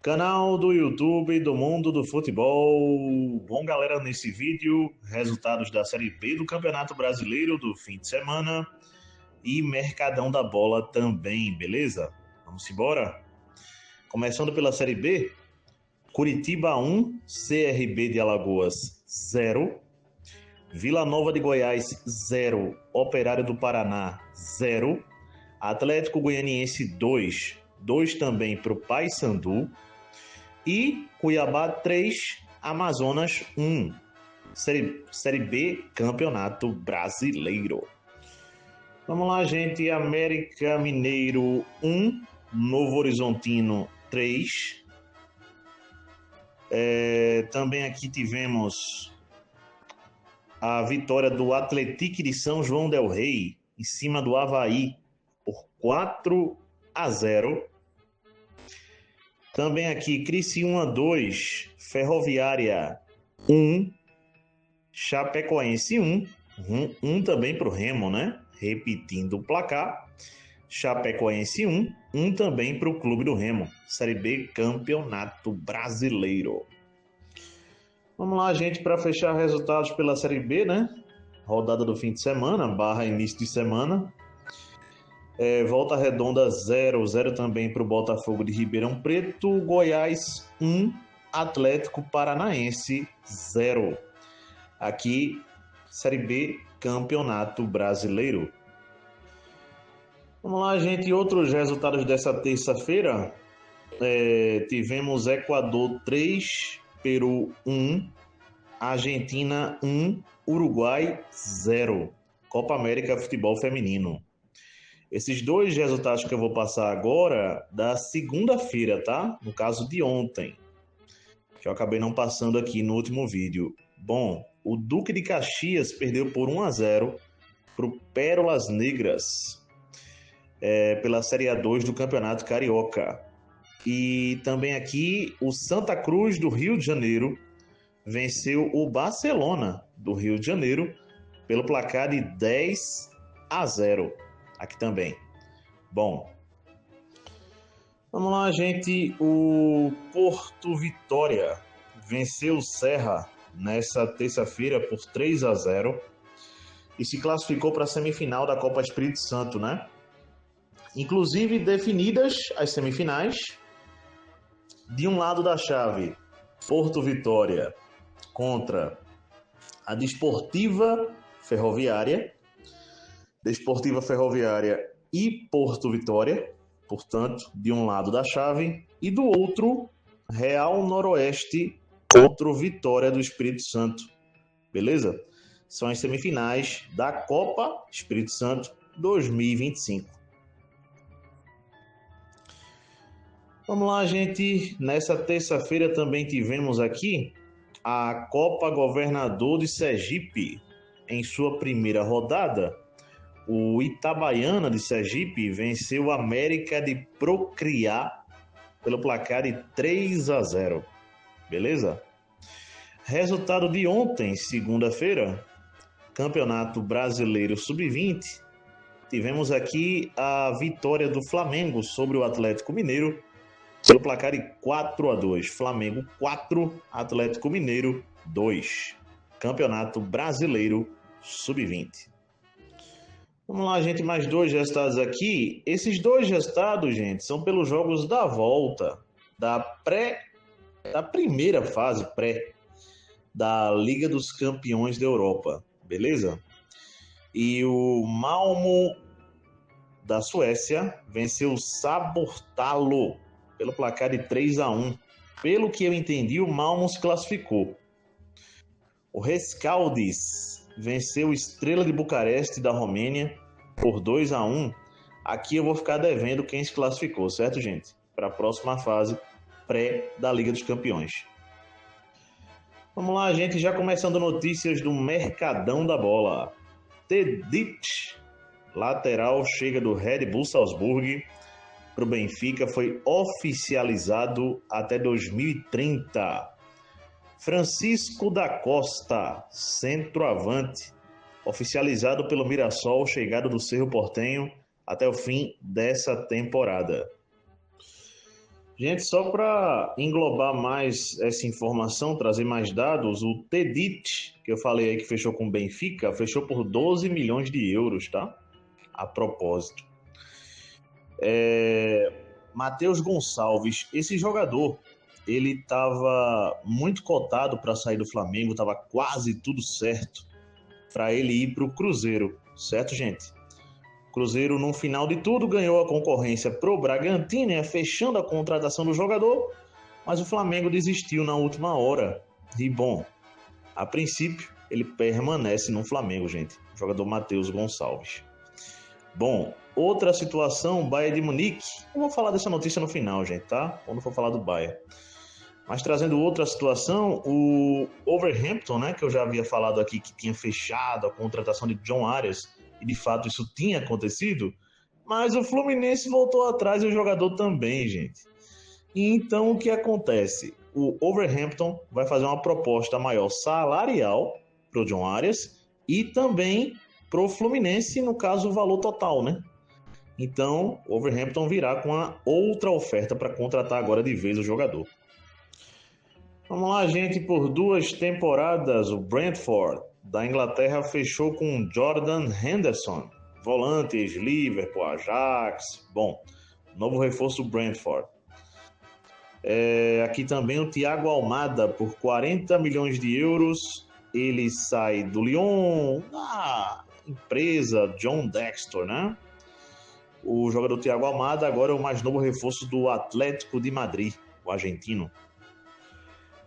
Canal do YouTube do Mundo do Futebol. Bom, galera, nesse vídeo, resultados da Série B do Campeonato Brasileiro do fim de semana e Mercadão da Bola também, beleza? Vamos embora? Começando pela Série B, Curitiba 1, CRB de Alagoas 0, Vila Nova de Goiás 0, Operário do Paraná 0, Atlético Goianiense 2, 2 também para o Paysandu, e Cuiabá 3, Amazonas 1. Série B, Campeonato Brasileiro. Vamos lá, gente. América Mineiro 1, Novo Horizontino 3. Também aqui tivemos a vitória do Atlético de São João del Rei em cima do Avaí por 4-0. Também aqui, Criciúma 2, Ferroviária 1, Chapecoense 1, 1 também para o Remo, né? Repetindo o placar, Chapecoense 1, 1 também para o Clube do Remo. Série B, Campeonato Brasileiro. Vamos lá, gente, para fechar resultados pela Série B, né? Rodada do fim de semana, / início de semana. Volta Redonda 0, 0 também para o Botafogo de Ribeirão Preto. Goiás 1, Atlético Paranaense 0. Aqui, Série B, Campeonato Brasileiro. Vamos lá, gente. Outros resultados dessa terça-feira. Tivemos Equador 3, Peru 1, Argentina 1, Uruguai 0. Copa América Futebol Feminino. Esses dois resultados que eu vou passar agora, da segunda-feira, tá? No caso de ontem, que eu acabei não passando aqui no último vídeo. Bom, o Duque de Caxias perdeu por 1-0 para o Pérolas Negras, pela Série A2 do Campeonato Carioca. E também aqui, o Santa Cruz do Rio de Janeiro venceu o Barcelona do Rio de Janeiro pelo placar de 10-0. Aqui também. Bom, vamos lá, gente. O Porto Vitória venceu o Serra nessa terça-feira por 3-0 e se classificou para a semifinal da Copa Espírito Santo, né? Inclusive definidas as semifinais. De um lado da chave, Porto Vitória contra a Desportiva Ferroviária e Porto Vitória, portanto, de um lado da chave, e do outro, Real Noroeste contra o Vitória do Espírito Santo. Beleza? São as semifinais da Copa Espírito Santo 2025. Vamos lá, gente. Nessa terça-feira também tivemos aqui a Copa Governador de Sergipe. Em sua primeira rodada, o Itabaiana de Sergipe venceu o América de Procriar pelo placar de 3-0. Beleza? Resultado de ontem, segunda-feira, Campeonato Brasileiro Sub-20. Tivemos aqui a vitória do Flamengo sobre o Atlético Mineiro pelo placar de 4-2. Flamengo 4, Atlético Mineiro 2. Campeonato Brasileiro Sub-20. Vamos lá, gente, mais dois resultados aqui. Esses dois resultados, gente, são pelos jogos da volta da primeira fase pré da Liga dos Campeões da Europa, beleza? E o Malmo da Suécia venceu o Sabortalo pelo placar de 3-1. Pelo que eu entendi, o Malmo se classificou. O Rescaldes venceu o Estrela de Bucareste da Romênia por 2-1. Aqui eu vou ficar devendo quem se classificou, certo, gente? Para a próxima fase pré da Liga dos Campeões. Vamos lá, gente, já começando notícias do Mercadão da Bola. Tedic, lateral, chega do Red Bull Salzburg para o Benfica, foi oficializado até 2030. Francisco da Costa, centroavante, oficializado pelo Mirassol, chegado do Cerro Porteño até o fim dessa temporada. Gente, só para englobar mais essa informação, trazer mais dados, o Tedic, que eu falei aí que fechou com o Benfica, fechou por 12 milhões de euros, tá? A propósito. Matheus Gonçalves, esse jogador, ele estava muito cotado para sair do Flamengo, estava quase tudo certo para ele ir para o Cruzeiro, certo, gente? Cruzeiro, no final de tudo, ganhou a concorrência pro Bragantino, fechando a contratação do jogador, mas o Flamengo desistiu na última hora. E, bom, a princípio, ele permanece no Flamengo, gente. O jogador Matheus Gonçalves. Bom, outra situação, Bayern de Munique. Eu vou falar dessa notícia no final, gente, tá? Quando for falar do Bayern. Mas trazendo outra situação, o Wolverhampton, né, que eu já havia falado aqui, que tinha fechado a contratação de John Arias, e de fato isso tinha acontecido, mas o Fluminense voltou atrás e o jogador também, gente. E então o que acontece? O Wolverhampton vai fazer uma proposta maior salarial para o John Arias e também para o Fluminense, no caso o valor total, né? Então o Wolverhampton virá com uma outra oferta para contratar agora de vez o jogador. Vamos lá, gente, por 2 temporadas, o Brentford da Inglaterra fechou com Jordan Henderson, volantes, Liverpool, Ajax, bom, novo reforço do Brentford. Aqui também o Thiago Almada, por 40 milhões de euros, ele sai do Lyon, da empresa John Dexter, né? O jogador Thiago Almada agora é o mais novo reforço do Atlético de Madrid, o argentino.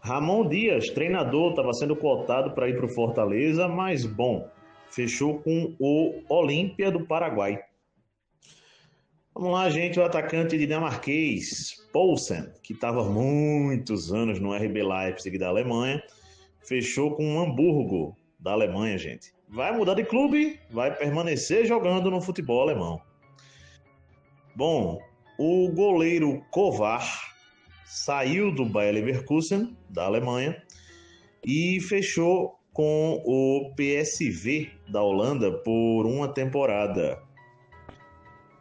Ramon Dias, treinador, estava sendo cotado para ir para o Fortaleza, mas, bom, fechou com o Olímpia do Paraguai. Vamos lá, gente, o atacante dinamarquês, Poulsen, que estava há muitos anos no RB Leipzig da Alemanha, fechou com o Hamburgo da Alemanha, gente. Vai mudar de clube, vai permanecer jogando no futebol alemão. Bom, o goleiro Kovar saiu do Bayer Leverkusen, da Alemanha, e fechou com o PSV da Holanda por uma temporada.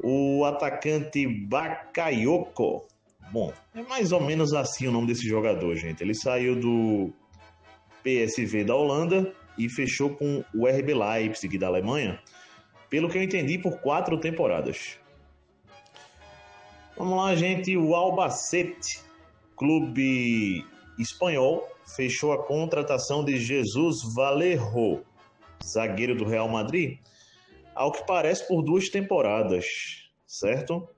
O atacante Bakayoko, bom, é mais ou menos assim o nome desse jogador, gente. Ele saiu do PSV da Holanda e fechou com o RB Leipzig da Alemanha, pelo que eu entendi, por 4 temporadas. Vamos lá, gente, o Albacete, clube espanhol, fechou a contratação de Jesus Vallejo, zagueiro do Real Madrid, ao que parece por 2 temporadas, certo?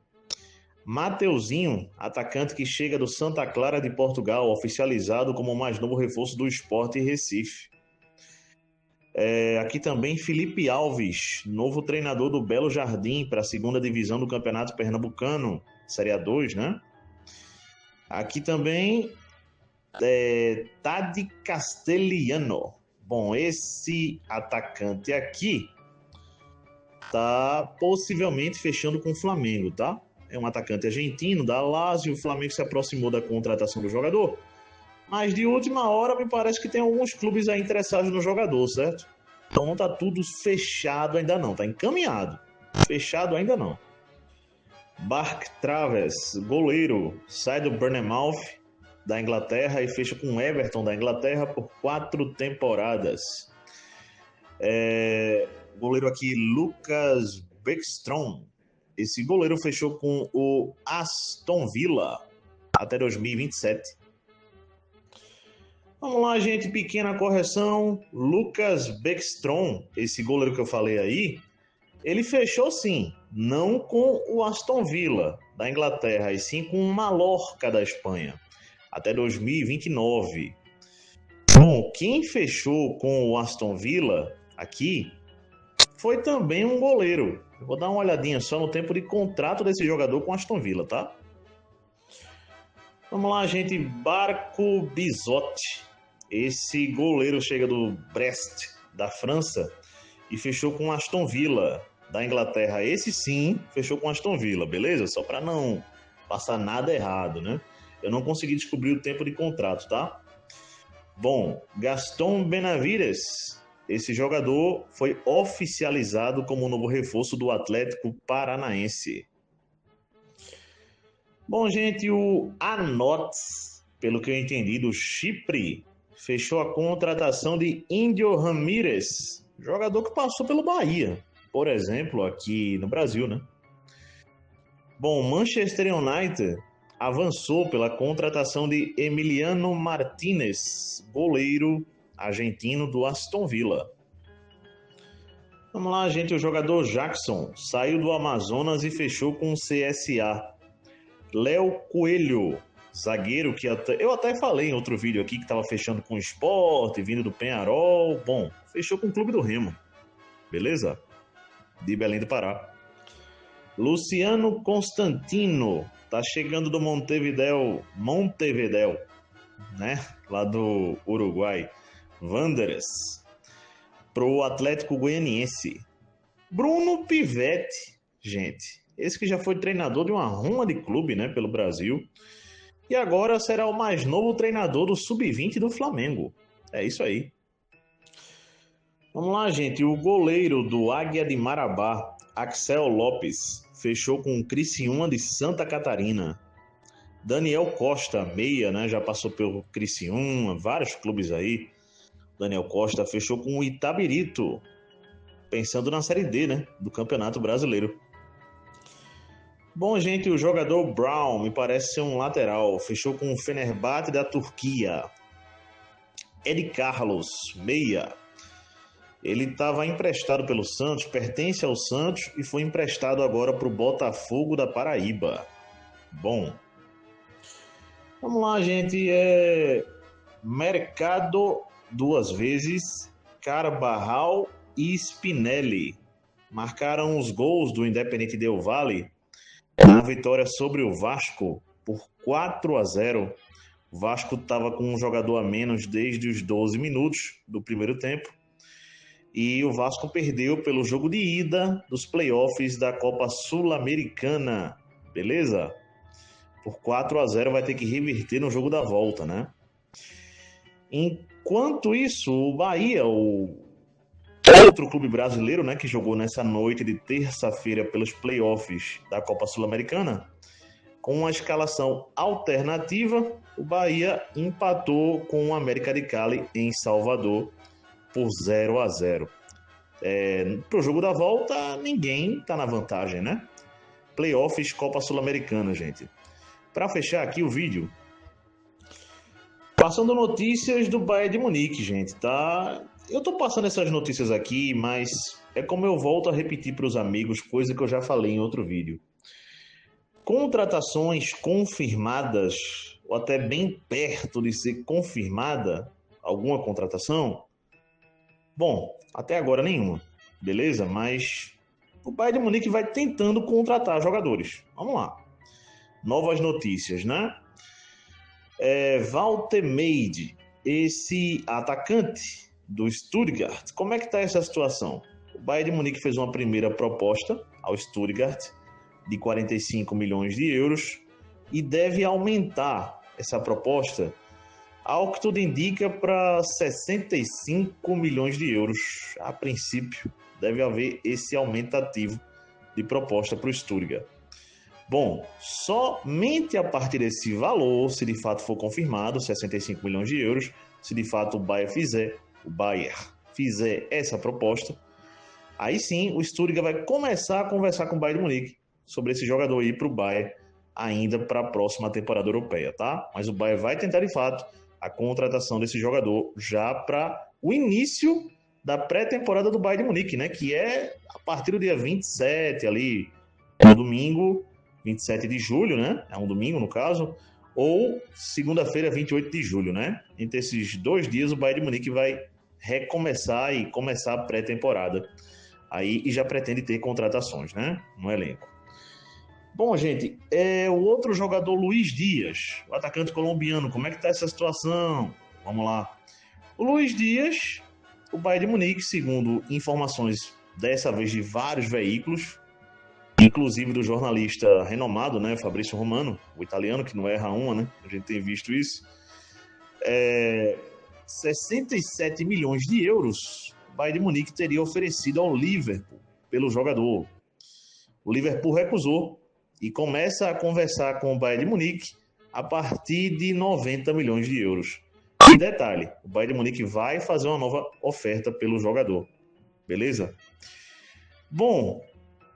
Mateuzinho, atacante que chega do Santa Clara de Portugal, oficializado como o mais novo reforço do Sport Recife. Aqui também Felipe Alves, novo treinador do Belo Jardim para a segunda divisão do Campeonato Pernambucano, Série A2, né? Aqui também Tadi Castellano. Bom, esse atacante aqui tá possivelmente fechando com o Flamengo, tá? É um atacante argentino da Lazio, o Flamengo se aproximou da contratação do jogador, mas de última hora me parece que tem alguns clubes aí interessados no jogador, certo? Então não tá tudo fechado ainda não, tá encaminhado. Fechado ainda não. Bark Travers, goleiro, sai do Bournemouth da Inglaterra e fecha com o Everton da Inglaterra por 4 temporadas. Goleiro aqui, Lucas Beckstrom. Esse goleiro fechou com o Aston Villa até 2027. Vamos lá, gente, pequena correção. Lucas Beckstrom, esse goleiro que eu falei aí, ele fechou sim, não com o Aston Villa da Inglaterra, e sim com o Mallorca da Espanha, até 2029. Bom, quem fechou com o Aston Villa aqui foi também um goleiro. Eu vou dar uma olhadinha só no tempo de contrato desse jogador com o Aston Villa, tá? Vamos lá, gente. Barco Bizotti. Esse goleiro chega do Brest, da França, e fechou com o Aston Villa da Inglaterra. Esse sim fechou com o Aston Villa, beleza? Só para não passar nada errado, né? Eu não consegui descobrir o tempo de contrato, tá? Bom, Gaston Benavides. Esse jogador foi oficializado como o novo reforço do Atlético Paranaense. Bom, gente, o Anots, pelo que eu entendi, do Chipre, fechou a contratação de Índio Ramírez, jogador que passou pelo Bahia, por exemplo, aqui no Brasil, né? Bom, Manchester United avançou pela contratação de Emiliano Martinez, goleiro argentino do Aston Villa. Vamos lá, gente, o jogador Jackson saiu do Amazonas e fechou com o CSA. Léo Coelho, zagueiro que eu até falei em outro vídeo aqui que estava fechando com o Sport, vindo do Penharol. Bom, fechou com o Clube do Remo. Beleza? De Belém do Pará. Luciano Constantino tá chegando do Montevidéu, né? Lá do Uruguai. Wanderers pro Atlético Goianiense. Bruno Pivetti, gente. Esse que já foi treinador de uma ruma de clube, né, pelo Brasil. E agora será o mais novo treinador do Sub-20 do Flamengo. É isso aí. Vamos lá, gente. O goleiro do Águia de Marabá, Axel Lopes, fechou com o Criciúma de Santa Catarina. Daniel Costa, meia, né? Já passou pelo Criciúma, vários clubes aí. Daniel Costa fechou com o Itabirito, pensando na Série D, né? Do Campeonato Brasileiro. Bom, gente, o jogador Brown me parece ser um lateral. Fechou com o Fenerbahçe da Turquia. Ed Carlos, meia. Ele estava emprestado pelo Santos, pertence ao Santos e foi emprestado agora para o Botafogo da Paraíba. Bom, vamos lá, gente. Mercado duas vezes, Carvajal e Spinelli marcaram os gols do Independente Del Valle na vitória sobre o Vasco por 4-0. O Vasco estava com um jogador a menos desde os 12 minutos do primeiro tempo. E o Vasco perdeu pelo jogo de ida dos playoffs da Copa Sul-Americana. Beleza? Por 4-0 vai ter que reverter no jogo da volta, né? Enquanto isso, o Bahia, o outro clube brasileiro, né, que jogou nessa noite de terça-feira pelos playoffs da Copa Sul-Americana, com uma escalação alternativa, o Bahia empatou com o América de Cali em Salvador por 0-0. Pro jogo da volta, ninguém tá na vantagem, né? Playoffs Copa Sul-Americana, gente. Para fechar aqui o vídeo, passando notícias do Bayern de Munique, gente, tá? Eu tô passando essas notícias aqui, mas é como eu volto a repetir para os amigos, coisa que eu já falei em outro vídeo. Contratações confirmadas, ou até bem perto de ser confirmada alguma contratação, bom, até agora nenhuma, beleza? Mas o Bayern de Munique vai tentando contratar jogadores. Vamos lá. Novas notícias, né? Walter Meide, esse atacante do Stuttgart, como é que está essa situação? O Bayern de Munique fez uma primeira proposta ao Stuttgart de 45 milhões de euros e deve aumentar essa proposta, ao que tudo indica, para 65 milhões de euros. A princípio, deve haver esse aumentativo de proposta para o Stuttgart. Bom, somente a partir desse valor, se de fato for confirmado, 65 milhões de euros, se de fato o Bayern fizer essa proposta, aí sim o Stuttgart vai começar a conversar com o Bayern de Munique sobre esse jogador ir para o Bayern ainda para a próxima temporada europeia, tá? Mas o Bayern vai tentar de fato a contratação desse jogador já para o início da pré-temporada do Bayern de Munique, né? Que é a partir do dia 27 ali, no domingo, 27 de julho, né? É um domingo, no caso, ou segunda-feira, 28 de julho, né? Entre esses 2 dias, o Bayern de Munique vai recomeçar e começar a pré-temporada. Aí, e já pretende ter contratações, né? No elenco. Bom, gente, o outro jogador, Luiz Dias, o atacante colombiano, como é que tá essa situação? Vamos lá. O Luiz Dias, o Bayern de Munique, segundo informações dessa vez de vários veículos, inclusive do jornalista renomado, né, Fabrício Romano, o italiano, que não erra uma, né? A gente tem visto isso. 67 milhões de euros o Bayern de Munique teria oferecido ao Liverpool pelo jogador. O Liverpool recusou e começa a conversar com o Bayern de Munique a partir de 90 milhões de euros. E detalhe, o Bayern de Munique vai fazer uma nova oferta pelo jogador. Beleza? Bom,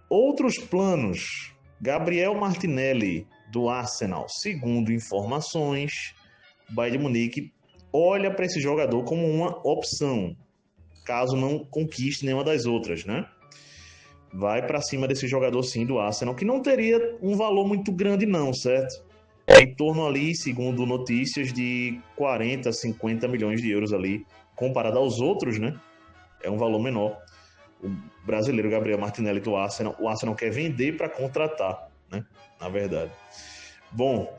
outros planos. Gabriel Martinelli, do Arsenal. Segundo informações, o Bayern de Munique olha para esse jogador como uma opção, caso não conquiste nenhuma das outras, né? Vai para cima desse jogador sim do Arsenal, que não teria um valor muito grande não, certo? Em torno ali, segundo notícias, de 40, 50 milhões de euros ali, comparado aos outros, né? É um valor menor. O brasileiro Gabriel Martinelli do Arsenal, o Arsenal quer vender para contratar, né? Na verdade. Bom,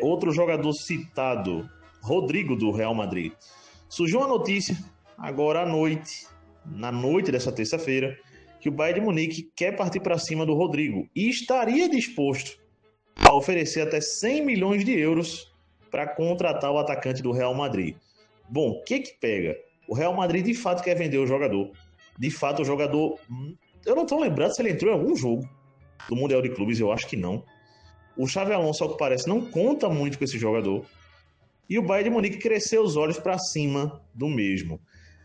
outro jogador citado, Rodrigo do Real Madrid. Surgiu uma notícia agora à noite, na noite dessa terça-feira, que o Bayern de Munique quer partir para cima do Rodrigo e estaria disposto a oferecer até 100 milhões de euros para contratar o atacante do Real Madrid. Bom, o que pega? O Real Madrid de fato quer vender o jogador. De fato, o jogador... Eu não estou lembrado se ele entrou em algum jogo do Mundial de Clubes, eu acho que não. O Xabi Alonso, ao que parece, não conta muito com esse jogador. E o Bayern de Munique cresceu os olhos para cima do mesmo.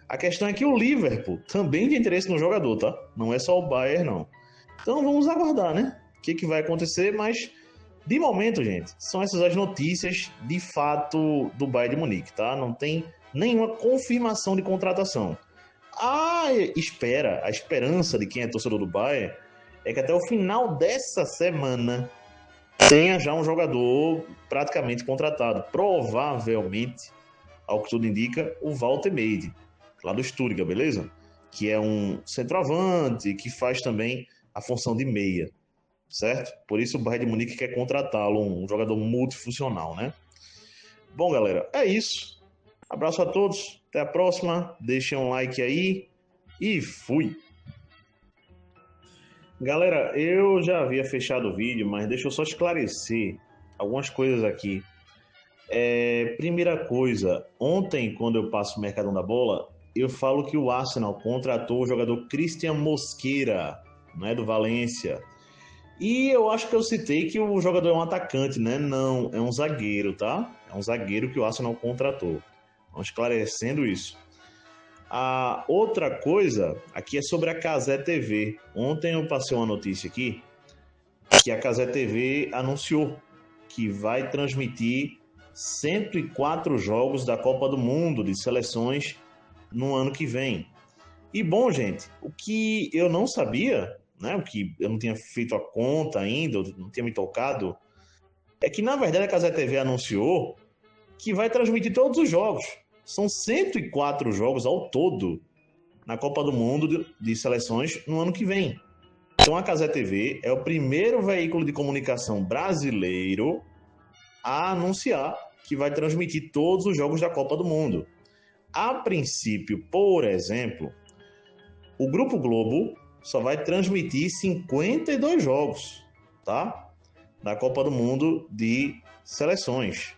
A questão é que o Liverpool também tem interesse no jogador, tá? Não é só o Bayern, não. Então vamos aguardar, né? O que vai acontecer, mas de momento, gente, são essas as notícias de fato do Bayern de Munique, tá? Não tem nenhuma confirmação de contratação. A esperança de quem é torcedor do Bayern é que até o final dessa semana tenha já um jogador praticamente contratado. Provavelmente, ao que tudo indica, o Walter Meide, lá do Stuttgart, beleza? Que é um centroavante que faz também a função de meia, certo? Por isso o Bayern de Munique quer contratá-lo, um jogador multifuncional, né? Bom, galera, é isso. Abraço a todos, até a próxima. Deixem um like aí e fui! Galera, eu já havia fechado o vídeo, mas deixa eu só esclarecer algumas coisas aqui. Primeira coisa, ontem, quando eu passo o Mercadão da Bola, eu falo que o Arsenal contratou o jogador Christian Mosquera, né, do Valência. E eu acho que eu citei que o jogador é um atacante, né? Não, é um zagueiro, tá? É um zagueiro que o Arsenal contratou. Vamos esclarecendo isso. A outra coisa aqui é sobre a Cazé TV. Ontem eu passei uma notícia aqui que a Cazé TV anunciou que vai transmitir 104 jogos da Copa do Mundo de seleções no ano que vem. E bom, gente, o que eu não sabia, né, o que eu não tinha feito a conta ainda, não tinha me tocado, é que na verdade a Cazé TV anunciou que vai transmitir todos os jogos. São 104 jogos ao todo na Copa do Mundo de seleções no ano que vem. Então a Cazé TV é o primeiro veículo de comunicação brasileiro a anunciar que vai transmitir todos os jogos da Copa do Mundo. A princípio, por exemplo, o Grupo Globo só vai transmitir 52 jogos, tá? Da Copa do Mundo de seleções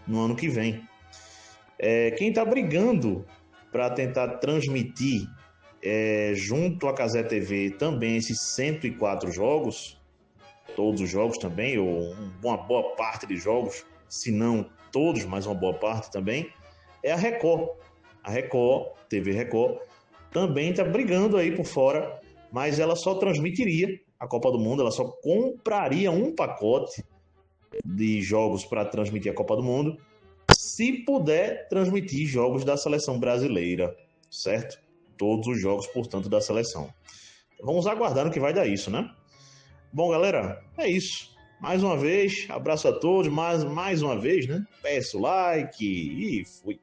no ano que vem. Quem está brigando para tentar transmitir junto à Cazé TV também esses 104 jogos, todos os jogos também, ou uma boa parte de jogos, se não todos, mas uma boa parte também, é a Record. A Record, TV Record, também está brigando aí por fora, mas ela só transmitiria a Copa do Mundo, ela só compraria um pacote de jogos para transmitir a Copa do Mundo, se puder transmitir jogos da seleção brasileira, certo? Todos os jogos, portanto, da seleção. Vamos aguardar no que vai dar isso, né? Bom, galera, é isso. Mais uma vez, abraço a todos, mais uma vez, né? Peço like e fui.